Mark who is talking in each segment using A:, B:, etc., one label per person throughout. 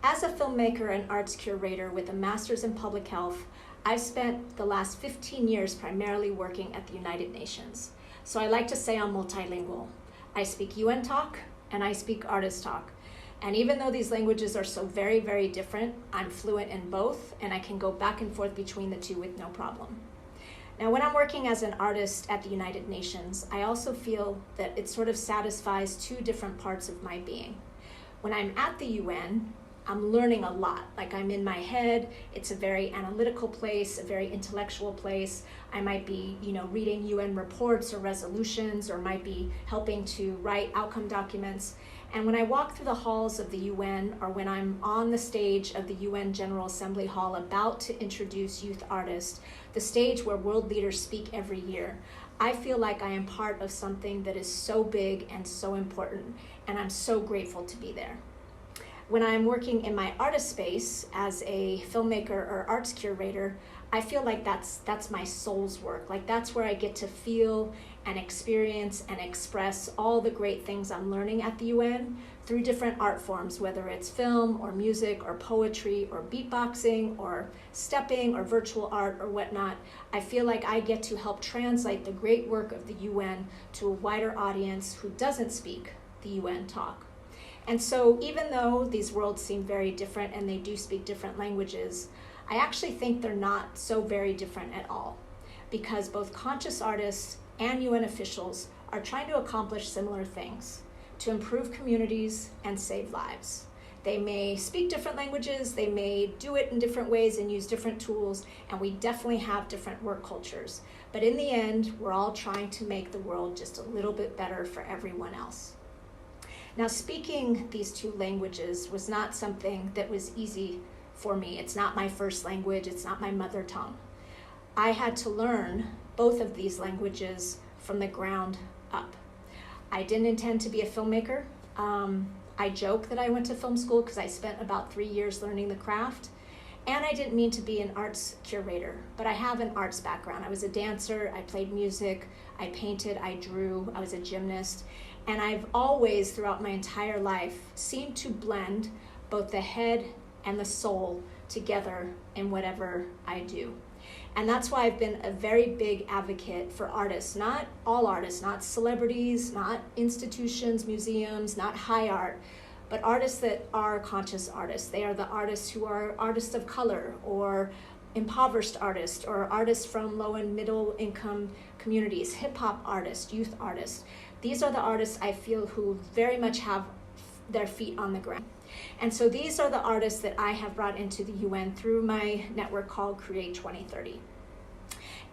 A: As a filmmaker and arts curator with a master's in public health, I've spent the last 15 years primarily working at the United Nations. So I like to say I'm multilingual. I speak UN talk and I speak artist talk. And even though these languages are so very, very different, I'm fluent in both and I can go back and forth between the two with no problem. Now, when I'm working as an artist at the United Nations, I also feel that it sort of satisfies two different parts of my being. When I'm at the UN, I'm learning a lot. Like, I'm in my head. It's a very analytical place, a very intellectual place. I might be, reading UN reports or resolutions, or might be helping to write outcome documents. And when I walk through the halls of the UN, or when I'm on the stage of the UN General Assembly Hall about to introduce youth artists, the stage where world leaders speak every year, I feel like I am part of something that is so big and so important, and I'm so grateful to be there. When I'm working in my artist space as a filmmaker or arts curator, I feel like that's my soul's work. Like, that's where I get to feel and experience and express all the great things I'm learning at the UN through different art forms, whether it's film or music or poetry or beatboxing or stepping or virtual art or whatnot. I feel like I get to help translate the great work of the UN to a wider audience who doesn't speak the UN talk. And so even though these worlds seem very different and they do speak different languages, I actually think they're not so very different at all, because both conscious artists and UN officials are trying to accomplish similar things, to improve communities and save lives. They may speak different languages, they may do it in different ways and use different tools, and we definitely have different work cultures. But in the end, we're all trying to make the world just a little bit better for everyone else. Now, speaking these two languages was not something that was easy for me. It's not my first language, it's not my mother tongue. I had to learn both of these languages from the ground up. I didn't intend to be a filmmaker. I joke that I went to film school because I spent about 3 years learning the craft. And I didn't mean to be an arts curator, but I have an arts background. I was a dancer, I played music, I painted, I drew, I was a gymnast. And I've always, throughout my entire life, seemed to blend both the head and the soul together in whatever I do. And that's why I've been a very big advocate for artists, not all artists, not celebrities, not institutions, museums, not high art, but artists that are conscious artists. They are the artists who are artists of color, or impoverished artists, or artists from low and middle income communities, hip hop artists, youth artists. These are the artists I feel who very much have their feet on the ground. And so these are the artists that I have brought into the UN through my network called Create 2030.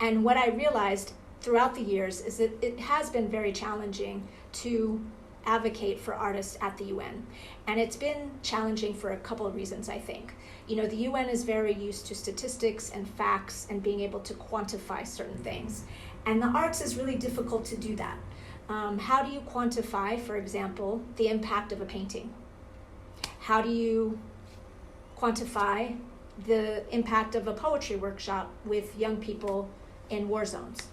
A: And what I realized throughout the years is that it has been very challenging to advocate for artists at the UN. And it's been challenging for a couple of reasons, I think. The UN is very used to statistics and facts and being able to quantify certain things. And the arts is really difficult to do that. How do you quantify, for example, the impact of a painting? How do you quantify the impact of a poetry workshop with young people in war zones?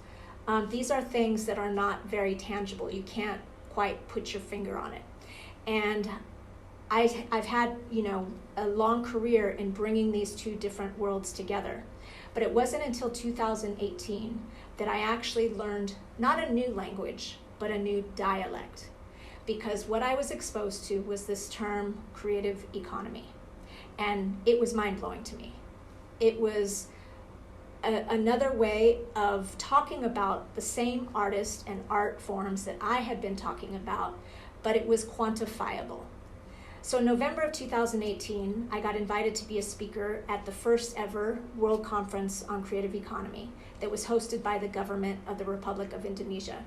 A: These are things that are not very tangible. You can't quite put your finger on it. And I've had, a long career in bringing these two different worlds together. But it wasn't until 2018 that I actually learned not a new language, but a new dialect. Because what I was exposed to was this term, creative economy. And it was mind-blowing to me. It was another way of talking about the same artists and art forms that I had been talking about, but it was quantifiable. So in November of 2018, I got invited to be a speaker at the first ever World Conference on Creative Economy that was hosted by the government of the Republic of Indonesia.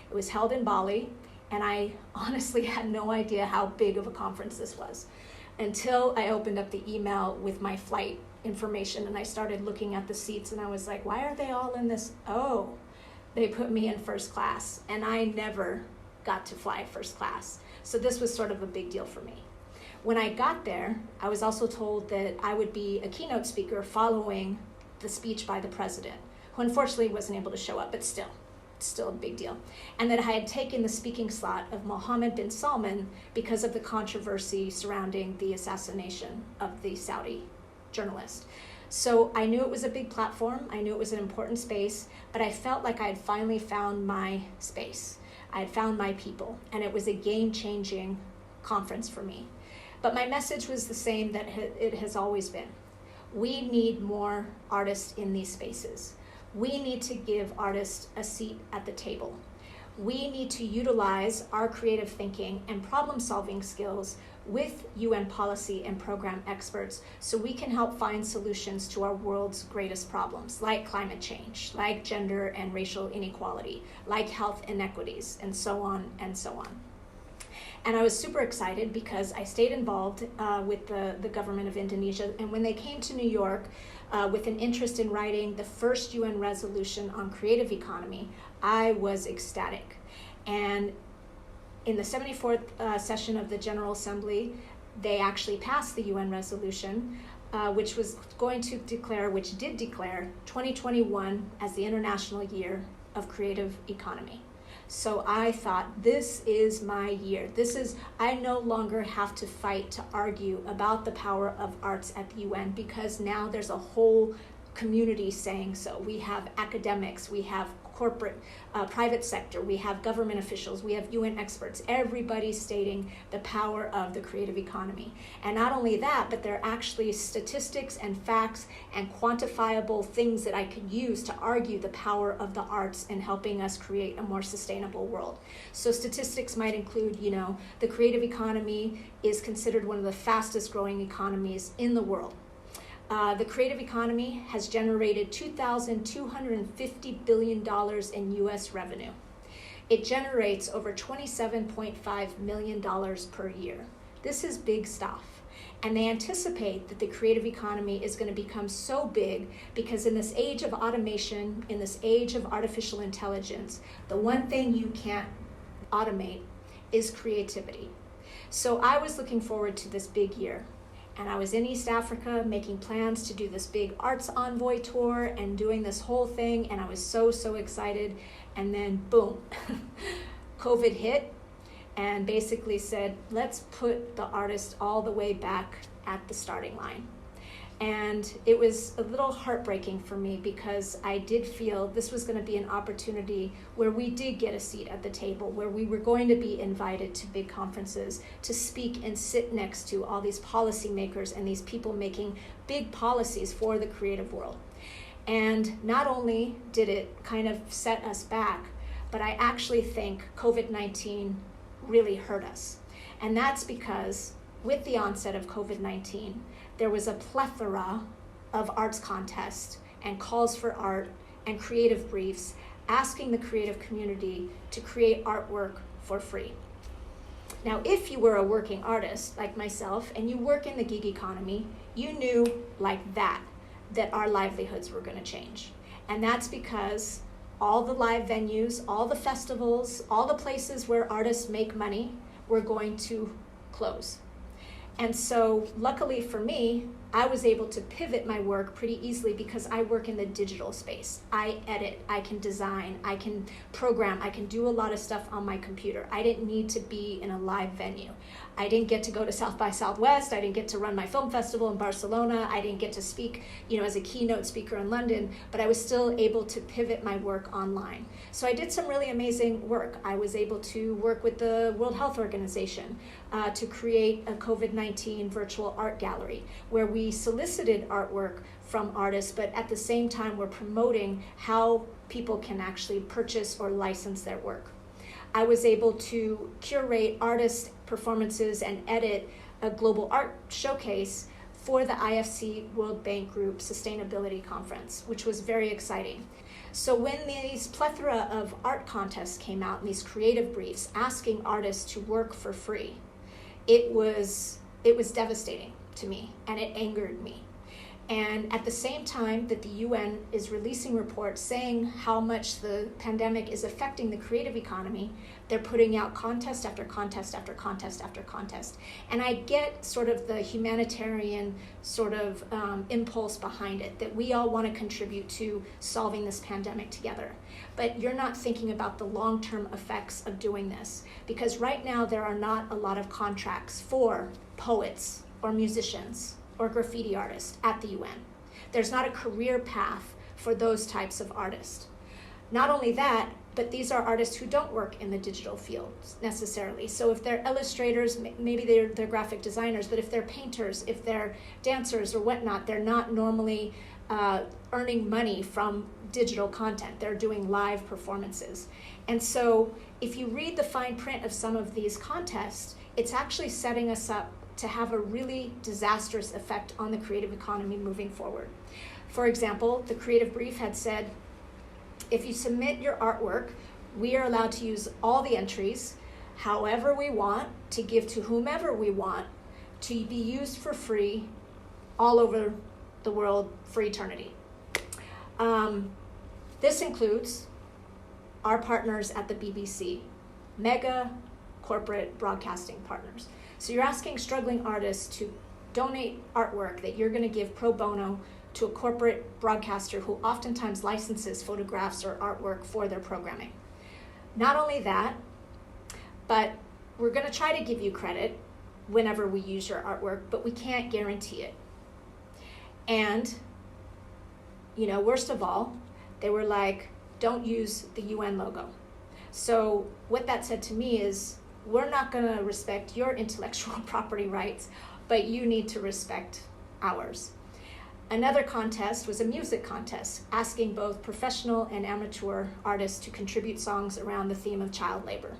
A: It was held in Bali, and I honestly had no idea how big of a conference this was until I opened up the email with my flight information and I started looking at the seats and I was like, why are they all in this? Oh, they put me in first class, and I never got to fly first class. So this was sort of a big deal for me. When I got there, I was also told that I would be a keynote speaker following the speech by the president, who unfortunately wasn't able to show up, but still. still a big deal. And that I had taken the speaking slot of Mohammed bin Salman because of the controversy surrounding the assassination of the Saudi journalist. So I knew it was a big platform, I knew it was an important space, but I felt like I had finally found my space. I had found my people, and it was a game-changing conference for me. But my message was the same that it has always been. We need more artists in these spaces. We need to give artists a seat at the table. We need to utilize our creative thinking and problem-solving skills with UN policy and program experts so we can help find solutions to our world's greatest problems, like climate change, like gender and racial inequality, like health inequities, and so on and so on. And I was super excited because I stayed involved with the government of Indonesia, and when they came to New York with an interest in writing the first UN resolution on creative economy, I was ecstatic. And in the 74th session of the General Assembly, they actually passed the UN resolution, which did declare 2021 as the International Year of Creative Economy. So I thought, this is my year. I no longer have to fight to argue about the power of arts at the UN, because now there's a whole community saying so. We have academics, we have corporate, private sector, we have government officials, we have UN experts, everybody stating the power of the creative economy. And not only that, but there are actually statistics and facts and quantifiable things that I could use to argue the power of the arts in helping us create a more sustainable world. So statistics might include, the creative economy is considered one of the fastest growing economies in the world. The creative economy has generated $2,250 billion in U.S. revenue. It generates over $27.5 million per year. This is big stuff. And they anticipate that the creative economy is going to become so big because in this age of automation, in this age of artificial intelligence, the one thing you can't automate is creativity. So I was looking forward to this big year. And I was in East Africa making plans to do this big arts envoy tour and doing this whole thing. And I was so, so excited. And then boom, COVID hit and basically said, let's put the artist all the way back at the starting line. And it was a little heartbreaking for me because I did feel this was going to be an opportunity where we did get a seat at the table, where we were going to be invited to big conferences to speak and sit next to all these policymakers and these people making big policies for the creative world. And not only did it kind of set us back, but I actually think COVID-19 really hurt us. And that's because with the onset of COVID-19, there was a plethora of arts contests and calls for art and creative briefs asking the creative community to create artwork for free. Now, if you were a working artist like myself and you work in the gig economy, you knew like that our livelihoods were going to change. And that's because all the live venues, all the festivals, all the places where artists make money were going to close. And so luckily for me, I was able to pivot my work pretty easily because I work in the digital space. I edit, I can design, I can program, I can do a lot of stuff on my computer. I didn't need to be in a live venue. I didn't get to go to South by Southwest. I didn't get to run my film festival in Barcelona. I didn't get to speak, as a keynote speaker in London, but I was still able to pivot my work online. So I did some really amazing work. I was able to work with the World Health Organization to create a COVID-19 virtual art gallery where we solicited artwork from artists, but at the same time we're promoting how people can actually purchase or license their work. I was able to curate artist performances and edit a global art showcase for the IFC World Bank Group Sustainability Conference, which was very exciting. So when these plethora of art contests came out and these creative briefs asking artists to work for free, it was devastating to me and it angered me. And at the same time that the UN is releasing reports saying how much the pandemic is affecting the creative economy, they're putting out contest after contest after contest after contest. And I get sort of the humanitarian sort of impulse behind it, that we all want to contribute to solving this pandemic together. But you're not thinking about the long-term effects of doing this, because right now there are not a lot of contracts for poets or musicians or graffiti artists at the UN. There's not a career path for those types of artists. Not only that, but these are artists who don't work in the digital fields necessarily. So if they're illustrators, maybe they're graphic designers, but if they're painters, if they're dancers or whatnot, they're not normally earning money from digital content. They're doing live performances. And so if you read the fine print of some of these contests, it's actually setting us up to have a really disastrous effect on the creative economy moving forward. For example, the Creative Brief had said, if you submit your artwork, we are allowed to use all the entries however we want, to give to whomever we want, to be used for free all over the world for eternity. This includes our partners at the BBC, mega corporate broadcasting partners. So you're asking struggling artists to donate artwork that you're going to give pro bono to a corporate broadcaster who oftentimes licenses photographs or artwork for their programming. Not only that, but we're going to try to give you credit whenever we use your artwork, but we can't guarantee it. And, worst of all, they were like, don't use the UN logo. So what that said to me is, we're not going to respect your intellectual property rights, but you need to respect ours. Another contest was a music contest, asking both professional and amateur artists to contribute songs around the theme of child labor.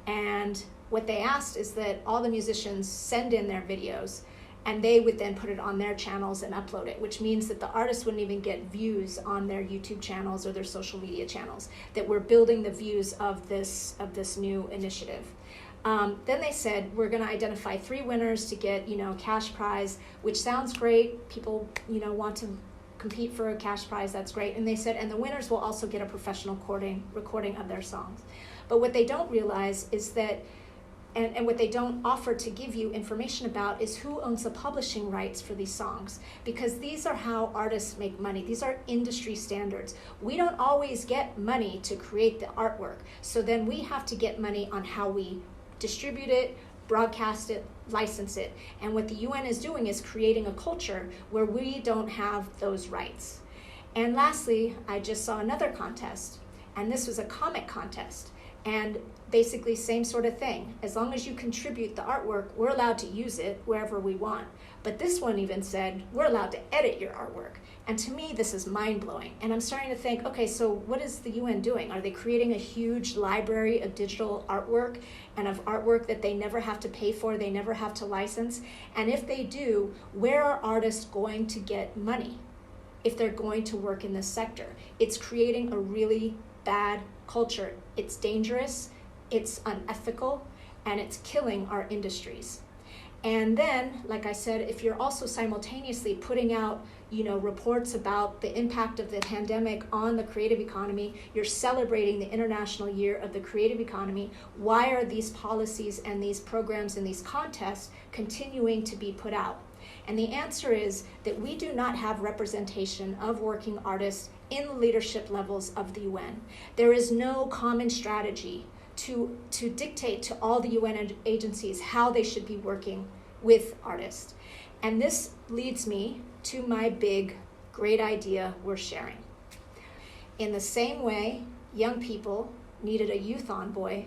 A: And what they asked is that all the musicians send in their videos, and they would then put it on their channels and upload it, which means that the artists wouldn't even get views on their YouTube channels or their social media channels, that we're building the views of this new initiative. Then they said, we're going to identify 3 winners to get, cash prize, which sounds great. People, want to compete for a cash prize. That's great. And they said, and the winners will also get a professional recording of their songs. But what they don't realize is that, and what they don't offer to give you information about, is who owns the publishing rights for these songs. Because these are how artists make money. These are industry standards. We don't always get money to create the artwork. So then we have to get money on how we distribute it, broadcast it, license it. And what the UN is doing is creating a culture where we don't have those rights. And lastly, I just saw another contest, and this was a comic contest. And basically same sort of thing. As long as you contribute the artwork, we're allowed to use it wherever we want. But this one even said, we're allowed to edit your artwork. And to me, this is mind-blowing. And I'm starting to think, okay, so what is the UN doing? Are they creating a huge library of digital artwork and of artwork that they never have to pay for, they never have to license? And if they do, where are artists going to get money if they're going to work in this sector? It's creating a really bad culture. It's dangerous, it's unethical, and it's killing our industries. And then, like I said, if you're also simultaneously putting out, reports about the impact of the pandemic on the creative economy, you're celebrating the International Year of the Creative Economy, why are these policies and these programs and these contests continuing to be put out? And the answer is that we do not have representation of working artists in the leadership levels of the UN. There is no common strategy to dictate to all the UN agencies how they should be working with artists. And this leads me to my big, great idea we're sharing. In the same way young people needed a youth envoy,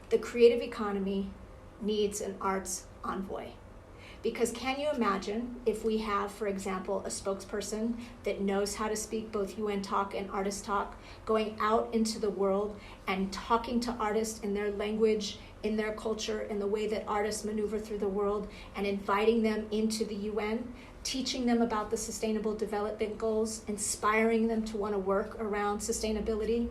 A: the creative economy needs an arts envoy. Because can you imagine if we have, for example, a spokesperson that knows how to speak both UN talk and artist talk, going out into the world and talking to artists in their language, in their culture, in the way that artists maneuver through the world, and inviting them into the UN, teaching them about the Sustainable Development Goals, inspiring them to want to work around sustainability,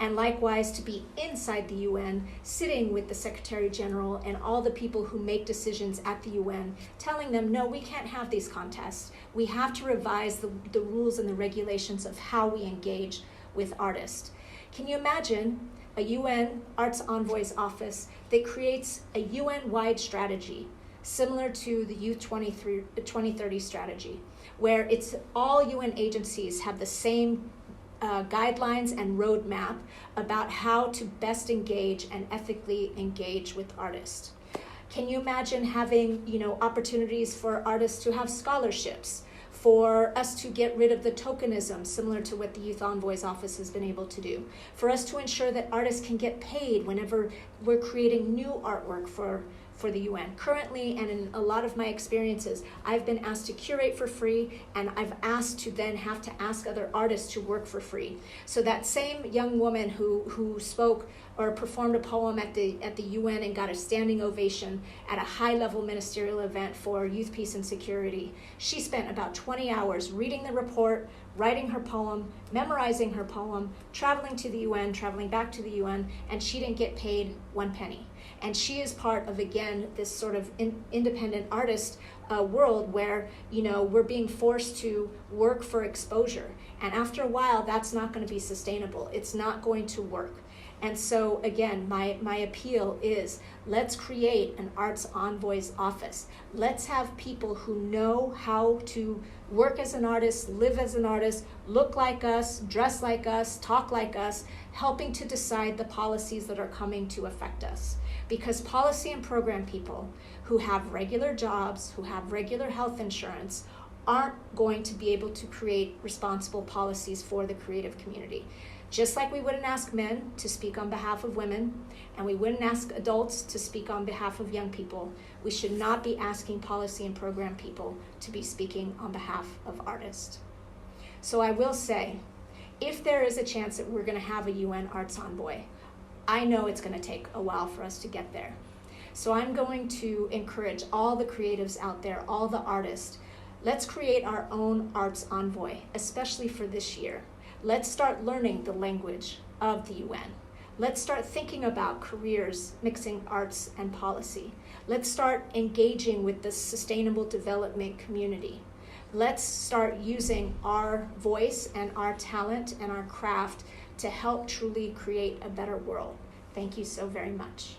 A: and likewise to be inside the UN, sitting with the Secretary General and all the people who make decisions at the UN, telling them, no, we can't have these contests. We have to revise the rules and the regulations of how we engage with artists. Can you imagine a UN Arts Envoy's office that creates a UN-wide strategy similar to the Youth 2030 strategy, where it's all UN agencies have the same guidelines and roadmap about how to best engage and ethically engage with artists? Can you imagine having, opportunities for artists to have scholarships, for us to get rid of the tokenism, similar to what the Youth Envoy's office has been able to do, for us to ensure that artists can get paid whenever we're creating new artwork for the UN. Currently, and in a lot of my experiences, I've been asked to curate for free, and I've asked to then have to ask other artists to work for free. So that same young woman who spoke or performed a poem at the UN and got a standing ovation at a high-level ministerial event for youth, peace, and security, she spent about 20 hours reading the report, writing her poem, memorizing her poem, traveling to the UN, traveling back to the UN, and she didn't get paid 1 penny. And she is part of, again, this sort of independent artist world where, we're being forced to work for exposure. And after a while, that's not going to be sustainable. It's not going to work. And so, again, my appeal is, let's create an Arts Envoy's office. Let's have people who know how to work as an artist, live as an artist, look like us, dress like us, talk like us, helping to decide the policies that are coming to affect us. Because policy and program people who have regular jobs, who have regular health insurance, aren't going to be able to create responsible policies for the creative community. Just like we wouldn't ask men to speak on behalf of women, and we wouldn't ask adults to speak on behalf of young people, we should not be asking policy and program people to be speaking on behalf of artists. So I will say, if there is a chance that we're going to have a UN Arts Envoy, I know it's going to take a while for us to get there. So I'm going to encourage all the creatives out there, all the artists, let's create our own Arts Envoy, especially for this year. Let's start learning the language of the UN. Let's start thinking about careers mixing arts and policy. Let's start engaging with the sustainable development community. Let's start using our voice and our talent and our craft to help truly create a better world. Thank you so very much.